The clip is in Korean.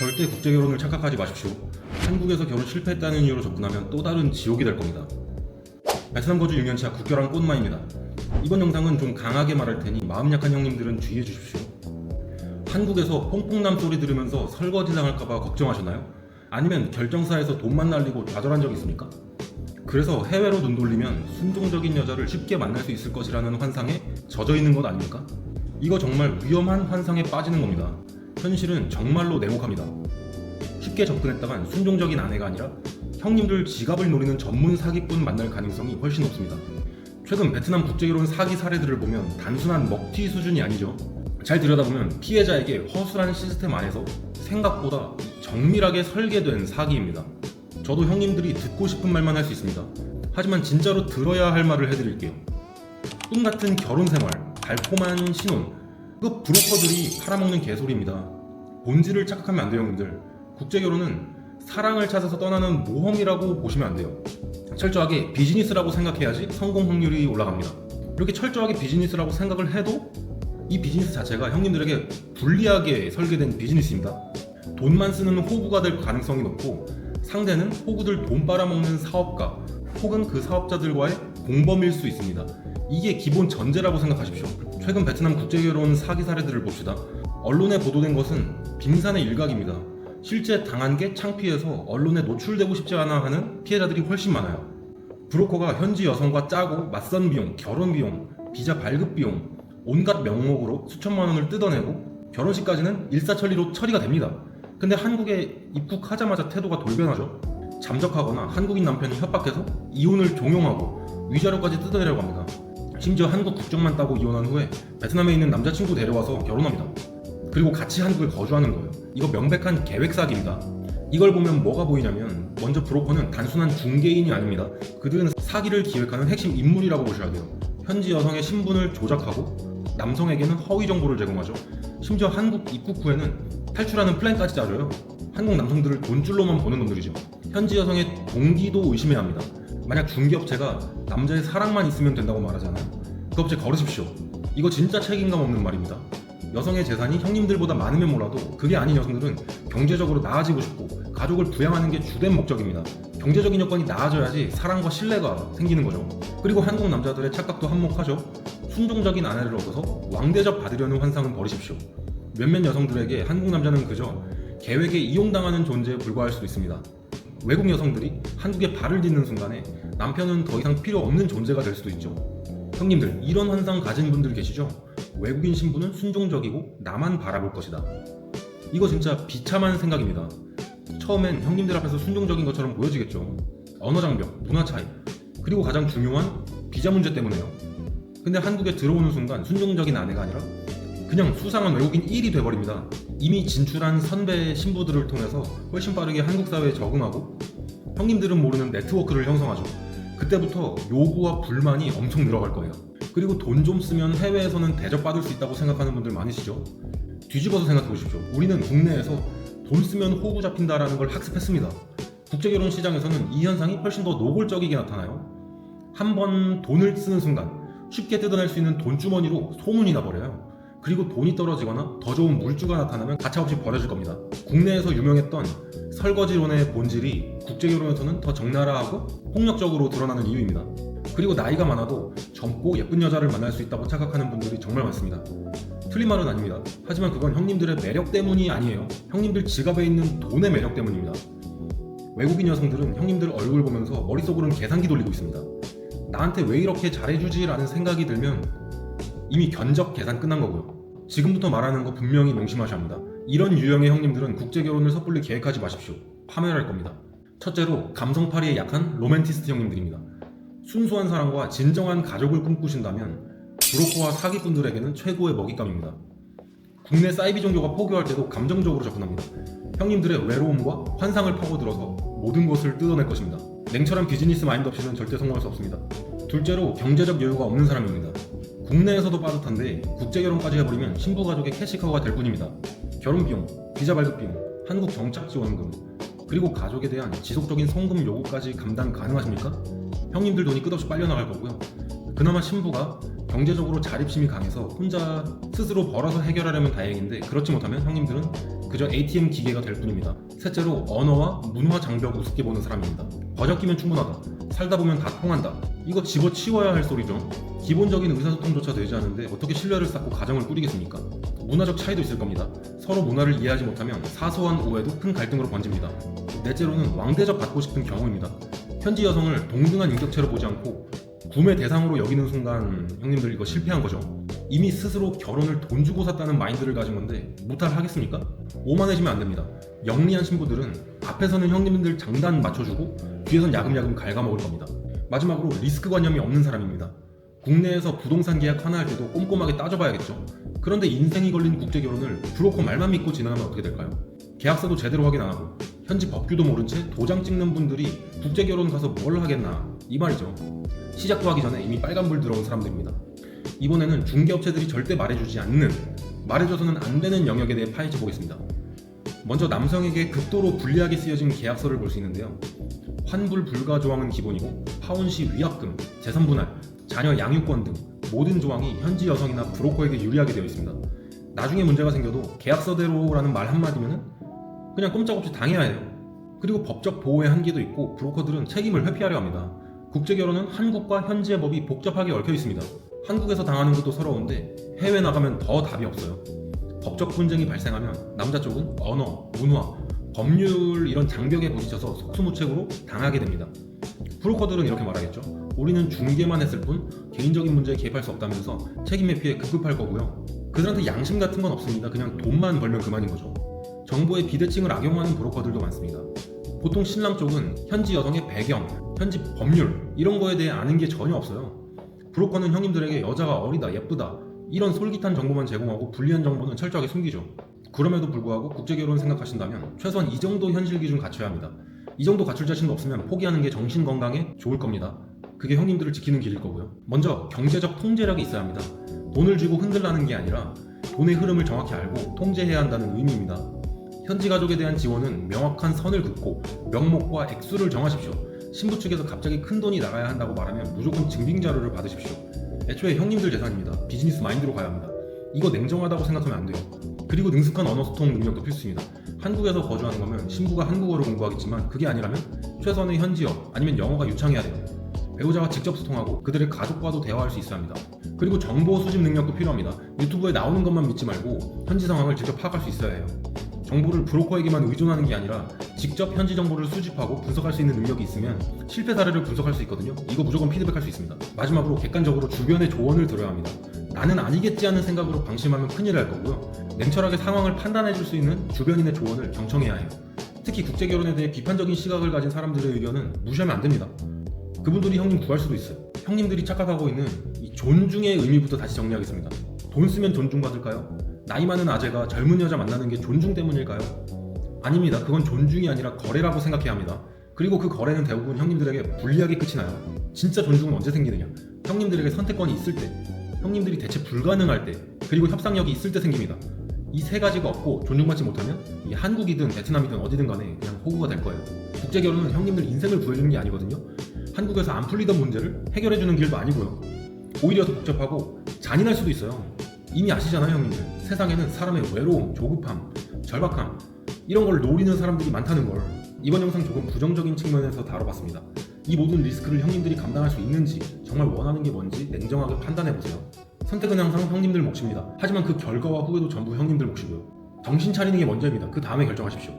절대 국제결혼을 착각하지 마십시오. 한국에서 결혼 실패했다는 이유로 접근하면 또 다른 지옥이 될 겁니다. 베트남 거주 6년차 국결한 꽃마입니다. 이번 영상은 좀 강하게 말할 테니 마음 약한 형님들은 주의해 주십시오. 한국에서 퐁퐁남 소리 들으면서 설거지 당할까봐 걱정하셨나요? 아니면 결정사에서 돈만 날리고 좌절한 적 있습니까? 그래서 해외로 눈 돌리면 순종적인 여자를 쉽게 만날 수 있을 것이라는 환상에 젖어 있는 것 아닙니까? 이거 정말 위험한 환상에 빠지는 겁니다. 현실은 정말로 냉혹합니다. 쉽게 접근했다간 순종적인 아내가 아니라 형님들 지갑을 노리는 전문 사기꾼 만날 가능성이 훨씬 높습니다. 최근 베트남 국제결혼 사기 사례들을 보면 단순한 먹튀 수준이 아니죠. 잘 들여다보면 피해자에게 허술한 시스템 안에서 생각보다 정밀하게 설계된 사기입니다. 저도 형님들이 듣고 싶은 말만 할 수 있습니다. 하지만 진짜로 들어야 할 말을 해드릴게요. 꿈같은 결혼생활, 달콤한 신혼, 그 브로커들이 팔아먹는 개소리입니다. 본질을 착각하면 안 돼요, 형님들. 국제결혼은 사랑을 찾아서 떠나는 모험이라고 보시면 안 돼요. 철저하게 비즈니스라고 생각해야지 성공 확률이 올라갑니다. 이렇게 철저하게 비즈니스라고 생각을 해도 이 비즈니스 자체가 형님들에게 불리하게 설계된 비즈니스입니다. 돈만 쓰는 호구가 될 가능성이 높고 상대는 호구들 돈 빨아먹는 사업가 혹은 그 사업자들과의 공범일 수 있습니다. 이게 기본 전제라고 생각하십시오. 최근 베트남 국제결혼 사기 사례들을 봅시다. 언론에 보도된 것은 빙산의 일각입니다. 실제 당한 게 창피해서 언론에 노출되고 싶지 않아 하는 피해자들이 훨씬 많아요. 브로커가 현지 여성과 짜고 맞선 비용, 결혼 비용, 비자 발급 비용, 온갖 명목으로 수천만 원을 뜯어내고 결혼식까지는 일사천리로 처리가 됩니다. 근데 한국에 입국하자마자 태도가 돌변하죠. 잠적하거나 한국인 남편이 협박해서 이혼을 종용하고 위자료까지 뜯어내려고 합니다. 심지어 한국 국적만 따고 이혼한 후에 베트남에 있는 남자친구 데려와서 결혼합니다. 그리고 같이 한국에 거주하는 거예요. 이거 명백한 계획 사기입니다. 이걸 보면 뭐가 보이냐면 먼저 브로커는 단순한 중개인이 아닙니다. 그들은 사기를 기획하는 핵심 인물이라고 보셔야 돼요. 현지 여성의 신분을 조작하고 남성에게는 허위 정보를 제공하죠. 심지어 한국 입국 후에는 탈출하는 플랜까지 짜줘요. 한국 남성들을 돈줄로만 보는 놈들이죠. 현지 여성의 동기도 의심해야 합니다. 만약 중개업체가 남자의 사랑만 있으면 된다고 말하잖아요. 그 업체 걸으십시오. 이거 진짜 책임감 없는 말입니다. 여성의 재산이 형님들보다 많으면 몰라도 그게 아닌 여성들은 경제적으로 나아지고 싶고 가족을 부양하는 게 주된 목적입니다. 경제적인 여건이 나아져야지 사랑과 신뢰가 생기는 거죠. 그리고 한국 남자들의 착각도 한몫하죠. 순종적인 아내를 얻어서 왕대접 받으려는 환상은 버리십시오. 몇몇 여성들에게 한국 남자는 그저 계획에 이용당하는 존재에 불과할 수도 있습니다. 외국 여성들이 한국에 발을 딛는 순간에 남편은 더 이상 필요 없는 존재가 될 수도 있죠. 형님들, 이런 환상 가진 분들 계시죠? 외국인 신부는 순종적이고 나만 바라볼 것이다. 이거 진짜 비참한 생각입니다. 처음엔 형님들 앞에서 순종적인 것처럼 보여지겠죠. 언어 장벽, 문화 차이, 그리고 가장 중요한 비자 문제 때문에요. 근데 한국에 들어오는 순간 순종적인 아내가 아니라 그냥 수상한 외국인 1이 돼버립니다. 이미 진출한 선배 신부들을 통해서 훨씬 빠르게 한국 사회에 적응하고 형님들은 모르는 네트워크를 형성하죠. 그때부터 요구와 불만이 엄청 늘어갈 거예요. 그리고 돈 좀 쓰면 해외에서는 대접받을 수 있다고 생각하는 분들 많으시죠? 뒤집어서 생각해 보십시오. 우리는 국내에서 돈 쓰면 호구 잡힌다라는 걸 학습했습니다. 국제결혼 시장에서는 이 현상이 훨씬 더 노골적이게 나타나요. 한 번 돈을 쓰는 순간 쉽게 뜯어낼 수 있는 돈주머니로 소문이 나버려요. 그리고 돈이 떨어지거나 더 좋은 물주가 나타나면 가차없이 버려질 겁니다. 국내에서 유명했던 설거지론의 본질이 국제결혼에서는 더 적나라하고 폭력적으로 드러나는 이유입니다. 그리고 나이가 많아도 젊고 예쁜 여자를 만날 수 있다고 착각하는 분들이 정말 많습니다. 틀린 말은 아닙니다. 하지만 그건 형님들의 매력 때문이 아니에요. 형님들 지갑에 있는 돈의 매력 때문입니다. 외국인 여성들은 형님들 얼굴 보면서 머릿속으로는 계산기 돌리고 있습니다. 나한테 왜 이렇게 잘해주지? 라는 생각이 들면 이미 견적 계산 끝난 거고요. 지금부터 말하는 거 분명히 명심하셔야 합니다. 이런 유형의 형님들은 국제결혼을 섣불리 계획하지 마십시오. 파멸할 겁니다. 첫째로 감성파리에 약한 로맨티스트 형님들입니다. 순수한 사랑과 진정한 가족을 꿈꾸신다면 브로커와 사기꾼들에게는 최고의 먹잇감입니다. 국내 사이비 종교가 포교할 때도 감정적으로 접근합니다. 형님들의 외로움과 환상을 파고들어서 모든 것을 뜯어낼 것입니다. 냉철한 비즈니스 마인드 없이는 절대 성공할 수 없습니다. 둘째로 경제적 여유가 없는 사람입니다. 국내에서도 빠듯한데 국제결혼까지 해버리면 신부 가족의 캐시카우가 될 뿐입니다. 결혼 비용, 비자 발급 비용, 한국 정착 지원금, 그리고 가족에 대한 지속적인 성금 요구까지 감당 가능하십니까? 형님들 돈이 끝없이 빨려나갈 거고요. 그나마 신부가 경제적으로 자립심이 강해서 혼자 스스로 벌어서 해결하려면 다행인데 그렇지 못하면 형님들은 그저 ATM 기계가 될 뿐입니다. 셋째로 언어와 문화 장벽 우습게 보는 사람입니다. 버젓기면 충분하다. 살다 보면 다 통한다. 이거 집어치워야 할 소리죠. 기본적인 의사소통조차 되지 않는데 어떻게 신뢰를 쌓고 가정을 꾸리겠습니까? 문화적 차이도 있을 겁니다. 서로 문화를 이해하지 못하면 사소한 오해도 큰 갈등으로 번집니다. 넷째로는 왕대접 받고 싶은 경우입니다. 현지 여성을 동등한 인격체로 보지 않고 구매 대상으로 여기는 순간 형님들 이거 실패한 거죠. 이미 스스로 결혼을 돈 주고 샀다는 마인드를 가진 건데 무탈하겠습니까? 오만해지면 안 됩니다. 영리한 신부들은 앞에서는 형님들 장단 맞춰주고 뒤에선 야금야금 갉아먹을 겁니다. 마지막으로 리스크 관념이 없는 사람입니다. 국내에서 부동산 계약 하나 할 때도 꼼꼼하게 따져봐야겠죠. 그런데 인생이 걸린 국제결혼을 브로커 말만 믿고 진행하면 어떻게 될까요? 계약서도 제대로 확인 안 하고 현지 법규도 모른 채 도장 찍는 분들이 국제결혼 가서 뭘 하겠나 이 말이죠. 시작도 하기 전에 이미 빨간불 들어온 사람들입니다. 이번에는 중개업체들이 절대 말해주지 않는, 말해줘서는 안 되는 영역에 대해 파헤쳐 보겠습니다. 먼저 남성에게 극도로 불리하게 쓰여진 계약서를 볼 수 있는데요. 환불 불가 조항은 기본이고 파혼시 위약금, 재산분할, 자녀 양육권 등 모든 조항이 현지 여성이나 브로커에게 유리하게 되어 있습니다. 나중에 문제가 생겨도 계약서대로라는 말 한마디면 그냥 꼼짝없이 당해야 해요. 그리고 법적 보호의 한계도 있고 브로커들은 책임을 회피하려 합니다. 국제결혼은 한국과 현지의 법이 복잡하게 얽혀 있습니다. 한국에서 당하는 것도 서러운데 해외 나가면 더 답이 없어요. 법적 분쟁이 발생하면 남자 쪽은 언어, 문화, 법률 이런 장벽에 부딪혀서 속수무책으로 당하게 됩니다. 브로커들은 이렇게 말하겠죠. 우리는 중개만 했을 뿐 개인적인 문제에 개입할 수 없다면서 책임 회피에 급급할 거고요. 그들한테 양심 같은 건 없습니다. 그냥 돈만 벌면 그만인 거죠. 정보의 비대칭을 악용하는 브로커들도 많습니다. 보통 신랑 쪽은 현지 여성의 배경, 현지 법률 이런 거에 대해 아는 게 전혀 없어요. 브로커는 형님들에게 여자가 어리다, 예쁘다 이런 솔깃한 정보만 제공하고 불리한 정보는 철저하게 숨기죠. 그럼에도 불구하고 국제결혼 생각하신다면 최소한 이 정도 현실 기준 갖춰야 합니다. 이 정도 갖출 자신도 없으면 포기하는 게 정신 건강에 좋을 겁니다. 그게 형님들을 지키는 길일 거고요. 먼저 경제적 통제력이 있어야 합니다. 돈을 쥐고 흔들라는 게 아니라 돈의 흐름을 정확히 알고 통제해야 한다는 의미입니다. 현지 가족에 대한 지원은 명확한 선을 긋고 명목과 액수를 정하십시오. 신부 측에서 갑자기 큰 돈이 나가야 한다고 말하면 무조건 증빙 자료를 받으십시오. 애초에 형님들 재산입니다. 비즈니스 마인드로 가야 합니다. 이거 냉정하다고 생각하면 안 돼요. 그리고 능숙한 언어 소통 능력도 필수입니다. 한국에서 거주하는 거면 신부가 한국어를 공부하겠지만 그게 아니라면 최소한의 현지어 아니면 영어가 유창해야 돼요. 배우자와 직접 소통하고 그들의 가족과도 대화할 수 있어야 합니다. 그리고 정보 수집 능력도 필요합니다. 유튜브에 나오는 것만 믿지 말고 현지 상황을 직접 파악할 수 있어야 해요. 정보를 브로커에게만 의존하는 게 아니라 직접 현지 정보를 수집하고 분석할 수 있는 능력이 있으면 실패 사례를 분석할 수 있거든요. 이거 무조건 피드백할 수 있습니다. 마지막으로 객관적으로 주변의 조언을 들어야 합니다. 나는 아니겠지 하는 생각으로 방심하면 큰일 날 거고요. 냉철하게 상황을 판단해 줄 수 있는 주변인의 조언을 경청해야 해요. 특히 국제결혼에 대해 비판적인 시각을 가진 사람들의 의견은 무시하면 안 됩니다. 그분들이 형님 구할 수도 있어요. 형님들이 착각하고 있는 이 존중의 의미부터 다시 정리하겠습니다. 돈 쓰면 존중받을까요? 나이 많은 아재가 젊은 여자 만나는 게 존중 때문일까요? 아닙니다. 그건 존중이 아니라 거래라고 생각해야 합니다. 그리고 그 거래는 대부분 형님들에게 불리하게 끝이 나요. 진짜 존중은 언제 생기느냐? 형님들에게 선택권이 있을 때, 형님들이 대체 불가능할 때, 그리고 협상력이 있을 때 생깁니다. 이 세 가지가 없고 존중받지 못하면 이 한국이든 베트남이든 어디든 간에 그냥 호구가 될 거예요. 국제결혼은 형님들 인생을 구해주는 게 아니거든요. 한국에서 안 풀리던 문제를 해결해주는 길도 아니고요. 오히려 더 복잡하고 잔인할 수도 있어요. 이미 아시잖아요, 형님들. 세상에는 사람의 외로움, 조급함, 절박함 이런 걸 노리는 사람들이 많다는 걸 이번 영상 조금 부정적인 측면에서 다뤄봤습니다. 이 모든 리스크를 형님들이 감당할 수 있는지 정말 원하는 게 뭔지 냉정하게 판단해보세요. 선택은 항상 형님들 몫입니다. 하지만 그 결과와 후회도 전부 형님들 몫이고요. 정신 차리는 게 먼저입니다. 그 다음에 결정하십시오.